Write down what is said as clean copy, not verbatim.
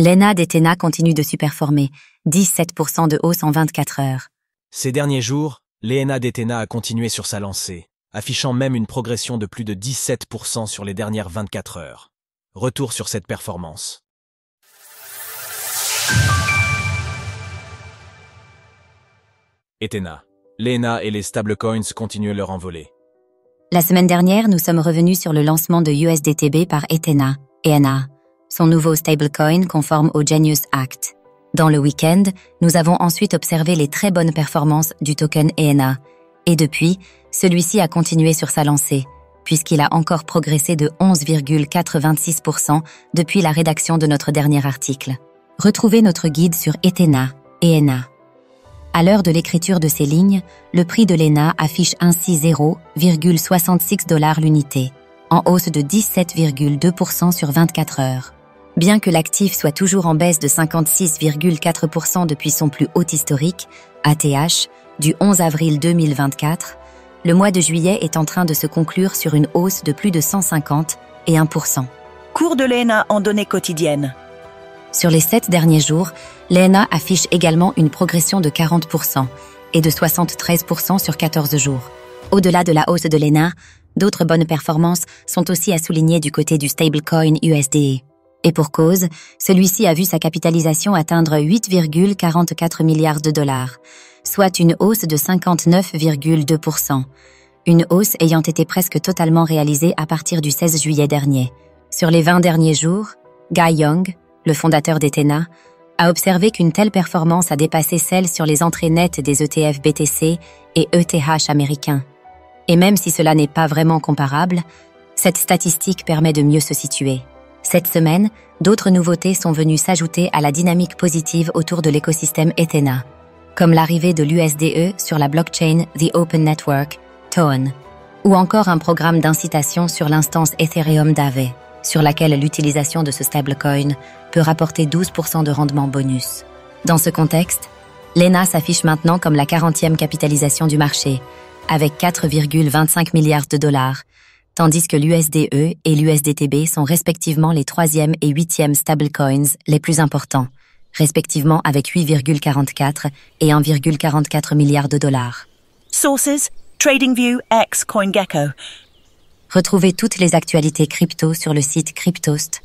L'ENA d'Ethena continue de surperformer, 17% de hausse en 24 heures. Ces derniers jours, l'ENA d'Ethena a continué sur sa lancée, affichant même une progression de plus de 17% sur les dernières 24 heures. Retour sur cette performance. Ethena. L'ENA et les stablecoins continuent leur envolée. La semaine dernière, nous sommes revenus sur le lancement de USDTB par Ethena, ENA, son nouveau stablecoin conforme au Genius Act. Dans le week-end, nous avons ensuite observé les très bonnes performances du token ENA. Et depuis, celui-ci a continué sur sa lancée, puisqu'il a encore progressé de 11,86% depuis la rédaction de notre dernier article. Retrouvez notre guide sur Ethena, ENA. À l'heure de l'écriture de ces lignes, le prix de l'ENA affiche ainsi 0,66$ l'unité, en hausse de 17,2% sur 24 heures. Bien que l'actif soit toujours en baisse de 56,4% depuis son plus haut historique, ATH, du 11 avril 2024, le mois de juillet est en train de se conclure sur une hausse de plus de 151%. Cours de l'ENA en données quotidiennes. Sur les 7 derniers jours, l'ENA affiche également une progression de 40% et de 73% sur 14 jours. Au-delà de la hausse de l'ENA, d'autres bonnes performances sont aussi à souligner du côté du stablecoin USDE. Et pour cause, celui-ci a vu sa capitalisation atteindre 8,44 milliards de dollars, soit une hausse de 59,2%. Une hausse ayant été presque totalement réalisée à partir du 16 juillet dernier. Sur les 20 derniers jours, Guy Young, le fondateur d'Ethena, a observé qu'une telle performance a dépassé celle sur les entrées nettes des ETF BTC et ETH américains. Et même si cela n'est pas vraiment comparable, cette statistique permet de mieux se situer. Cette semaine, d'autres nouveautés sont venues s'ajouter à la dynamique positive autour de l'écosystème Ethena, comme l'arrivée de l'USDE sur la blockchain The Open Network, TON, ou encore un programme d'incitation sur l'instance Ethereum d'Aave, sur laquelle l'utilisation de ce stablecoin peut rapporter 12% de rendement bonus. Dans ce contexte, l'ENA s'affiche maintenant comme la 40e capitalisation du marché, avec 4,25 milliards de dollars, tandis que l'USDE et l'USDTB sont respectivement les 3e et 8e stablecoins les plus importants, respectivement avec 8,44 et 1,44 milliards de dollars. Sources, TradingView x CoinGecko. Retrouvez toutes les actualités crypto sur le site cryptost.fr.